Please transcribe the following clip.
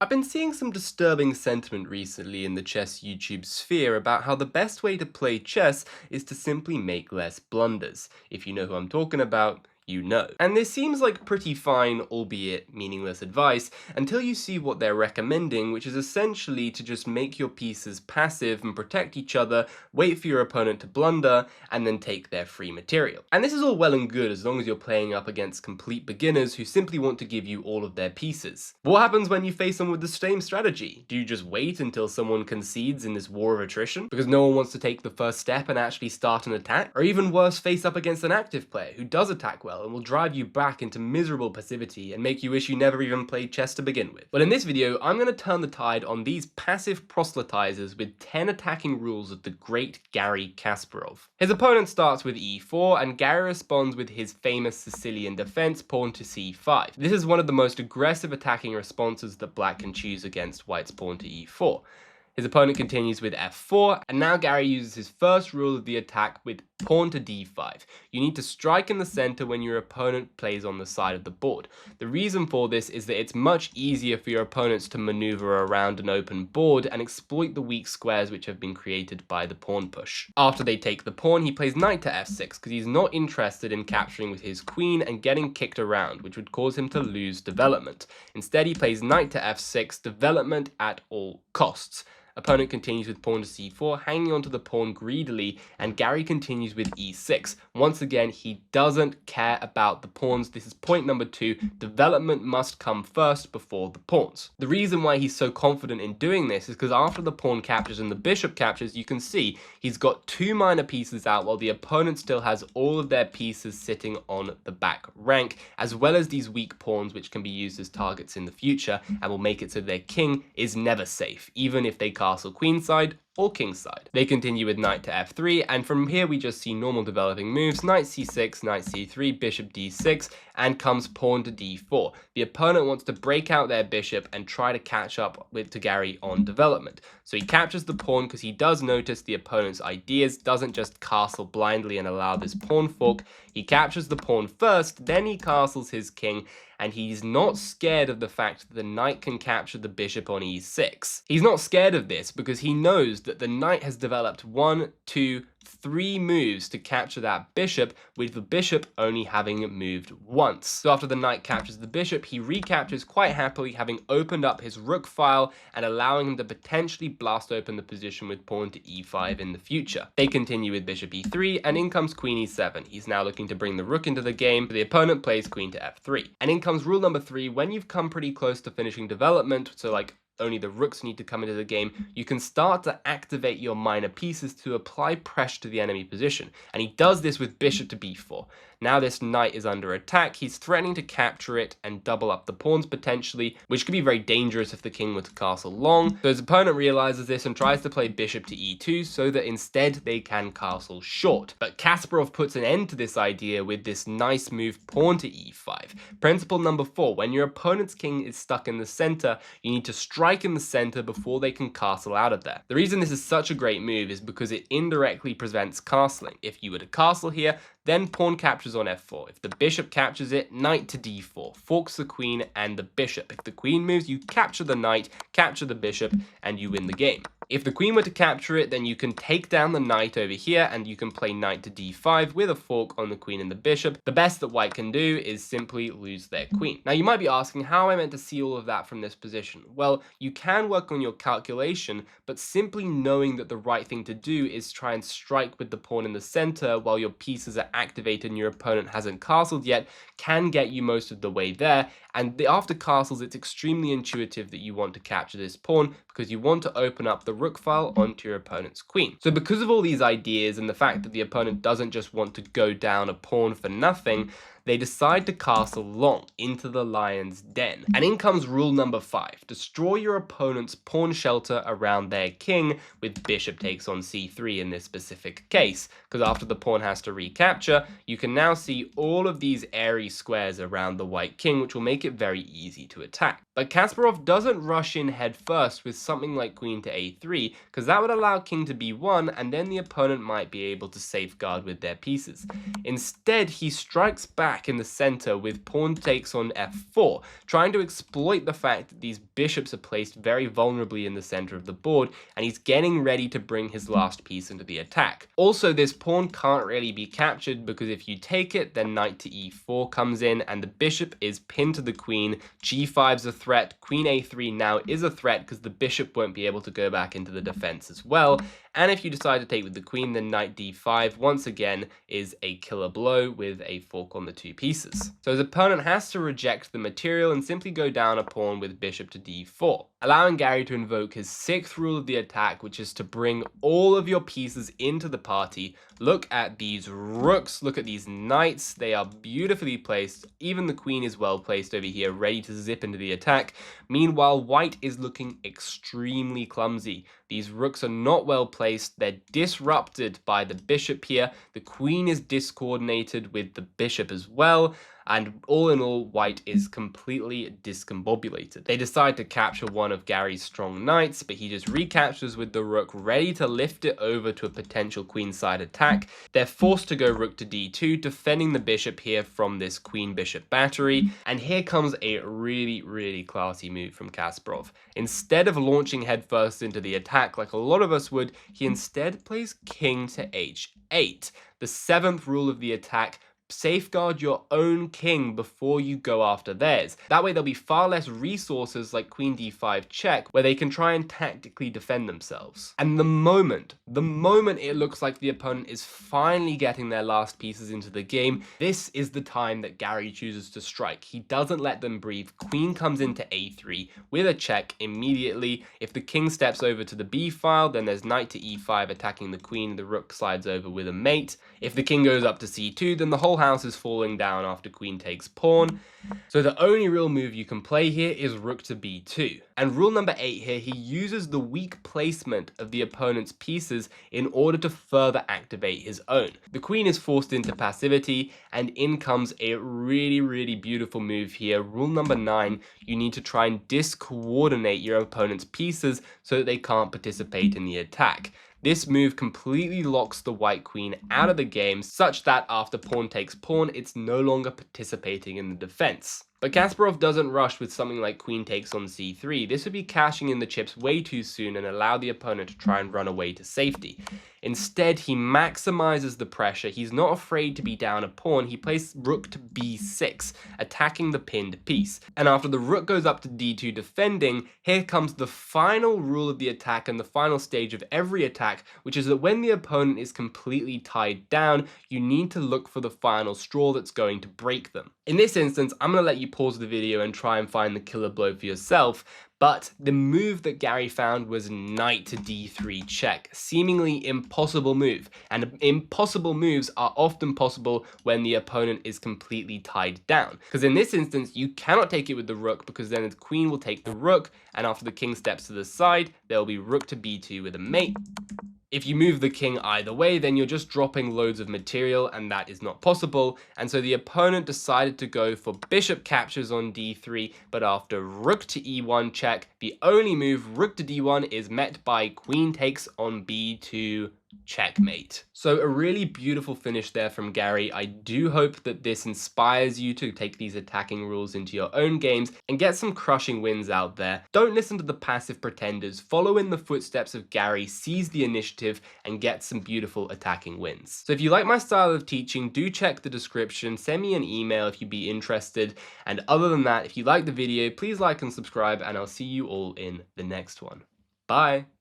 I've been seeing some disturbing sentiment recently in the chess YouTube sphere about how the best way to play chess is to simply make less blunders. If you know who I'm talking about, you know. And this seems like pretty fine, albeit meaningless advice, until you see what they're recommending, which is essentially to just make your pieces passive and protect each other, wait for your opponent to blunder, and then take their free material. And this is all well and good as long as you're playing up against complete beginners who simply want to give you all of their pieces. But what happens when you face someone with the same strategy? Do you just wait until someone concedes in this war of attrition because no one wants to take the first step and actually start an attack? Or even worse, face up against an active player who does attack well and will drive you back into miserable passivity and make you wish you never even played chess to begin with? Well, in this video, I'm going to turn the tide on these passive proselytizers with 10 attacking rules of the great Garry Kasparov. His opponent starts with e4, and Garry responds with his famous Sicilian defense, pawn to c5. This is one of the most aggressive attacking responses that black can choose against white's pawn to e4. His opponent continues with f4, and now Garry uses his first rule of the attack with pawn to d5. You need to strike in the center when your opponent plays on the side of the board. The reason for this is that it's much easier for your opponents to maneuver around an open board and exploit the weak squares which have been created by the pawn push. After they take the pawn, he plays knight to f6 because he's not interested in capturing with his queen and getting kicked around, which would cause him to lose development. Instead, he plays knight to f6, development at all costs. Opponent continues with pawn to c4, hanging onto the pawn greedily, and Garry continues with e6. Once again, he doesn't care about the pawns. This is point number 2. Development must come first before the pawns. The reason why he's so confident in doing this is because after the pawn captures and the bishop captures, you can see he's got 2 minor pieces out while the opponent still has all of their pieces sitting on the back rank, as well as these weak pawns which can be used as targets in the future and will make it so their king is never safe, even if they castle queenside or kingside. They continue with knight to f3, and from here we just see normal developing moves: knight c6, knight c3, bishop d6, and comes pawn to d4. The opponent wants to break out their bishop and try to catch up to Garry on development. So he captures the pawn because he does notice the opponent's ideas, doesn't just castle blindly and allow this pawn fork. He captures the pawn first, then he castles his king, and he's not scared of the fact that the knight can capture the bishop on e6. He's not scared of this because he knows that the knight has developed 1, 2, 3 moves to capture that bishop, with the bishop only having moved once. So after the knight captures the bishop, he recaptures quite happily, having opened up his rook file and allowing him to potentially blast open the position with pawn to e5 in the future. They continue with bishop e3, and in comes queen e7. He's now looking to bring the rook into the game, but the opponent plays queen to f3. And in comes rule number 3. When you've come pretty close to finishing development, so like only the rooks need to come into the game, you can start to activate your minor pieces to apply pressure to the enemy position. And he does this with bishop to b4. Now this knight is under attack. He's threatening to capture it and double up the pawns potentially, which could be very dangerous if the king were to castle long. So his opponent realizes this and tries to play bishop to e2 so that instead they can castle short. But Kasparov puts an end to this idea with this nice move, pawn to e5. Principle number 4, when your opponent's king is stuck in the center, you need to strike in the center before they can castle out of there. The reason this is such a great move is because it indirectly prevents castling. If you were to castle here, then pawn captures on f4. If the bishop captures it, knight to d4, forks the queen and the bishop. If the queen moves, you capture the knight, capture the bishop, and you win the game. If the queen were to capture it, then you can take down the knight over here and you can play knight to d5 with a fork on the queen and the bishop. The best that white can do is simply lose their queen. Now you might be asking, how am I meant to see all of that from this position? Well, you can work on your calculation, but simply knowing that the right thing to do is try and strike with the pawn in the center while your pieces are activated and your opponent hasn't castled yet can get you most of the way there. And after castles, it's extremely intuitive that you want to capture this pawn because you want to open up the rook file onto your opponent's queen. So because of all these ideas and the fact that the opponent doesn't just want to go down a pawn for nothing, they decide to castle long into the lion's den. And in comes rule number 5. Destroy your opponent's pawn shelter around their king with bishop takes on c3 in this specific case, because after the pawn has to recapture, you can now see all of these airy squares around the white king, which will make it very easy to attack. But Kasparov doesn't rush in head first with something like queen to a3, because that would allow king to b1, and then the opponent might be able to safeguard with their pieces. Instead, he strikes back attack in the center with pawn takes on f4, trying to exploit the fact that these bishops are placed very vulnerably in the center of the board, and he's getting ready to bring his last piece into the attack. Also, this pawn can't really be captured because if you take it, then knight to e4 comes in, and the bishop is pinned to the queen. g5's a threat, queen a3 now is a threat because the bishop won't be able to go back into the defense as well. And if you decide to take with the queen, then knight d5 once again is a killer blow with a fork on the two pieces. So his opponent has to reject the material and simply go down a pawn with bishop to d4, allowing Garry to invoke his 6th rule of the attack, which is to bring all of your pieces into the party. Look at these rooks, look at these knights, they are beautifully placed. Even the queen is well placed over here, ready to zip into the attack. Meanwhile, white is looking extremely clumsy. These rooks are not well placed, they're disrupted by the bishop here. The queen is discoordinated with the bishop as well. And all in all, white is completely discombobulated. They decide to capture one of Garry's strong knights, but he just recaptures with the rook, ready to lift it over to a potential queenside attack. They're forced to go rook to d2, defending the bishop here from this queen-bishop battery. And here comes a really classy move from Kasparov. Instead of launching headfirst into the attack like a lot of us would, he instead plays king to h8. The 7th rule of the attack: safeguard your own king before you go after theirs. That way there'll be far less resources like queen d5 check, where they can try and tactically defend themselves. And the moment it looks like the opponent is finally getting their last pieces into the game, this is the time that Garry chooses to strike. He doesn't let them breathe. Queen comes into a3 with a check immediately. If the king steps over to the b file, then there's knight to e5 attacking the queen. The rook slides over with a mate. If the king goes up to c2, then the whole house is falling down after queen takes pawn. So the only real move you can play here is rook to b2. And rule number 8 here, he uses the weak placement of the opponent's pieces in order to further activate his own. The queen is forced into passivity, and in comes a really beautiful move here. Rule number 9, you need to try and discoordinate your opponent's pieces so that they can't participate in the attack. This move completely locks the white queen out of the game, such that after pawn takes pawn, it's no longer participating in the defense. But Kasparov doesn't rush with something like queen takes on c3. This would be cashing in the chips way too soon and allow the opponent to try and run away to safety. Instead, he maximizes the pressure. He's not afraid to be down a pawn. He plays rook to b6, attacking the pinned piece. And after the rook goes up to d2 defending, here comes the final rule of the attack and the final stage of every attack, which is that when the opponent is completely tied down, you need to look for the final straw that's going to break them. In this instance, I'm going to let you pause the video and try and find the killer blow for yourself. But the move that Garry found was knight to d3 check. Seemingly impossible move. And impossible moves are often possible when the opponent is completely tied down. Because in this instance, you cannot take it with the rook, because then the queen will take the rook, and after the king steps to the side, there will be rook to b2 with a mate. If you move the king either way, then you're just dropping loads of material, and that is not possible. And so the opponent decided to go for bishop captures on d3, but after rook to e1 check, the only move, rook to d1, is met by queen takes on b2 checkmate. So a really beautiful finish there from Garry. I do hope that this inspires you to take these attacking rules into your own games and get some crushing wins out there. Don't listen to the passive pretenders. Follow in the footsteps of Garry, seize the initiative, and get some beautiful attacking wins. So if you like my style of teaching, do check the description, send me an email if you'd be interested. And other than that, if you like the video, please like and subscribe, and I'll see you all in the next one. Bye!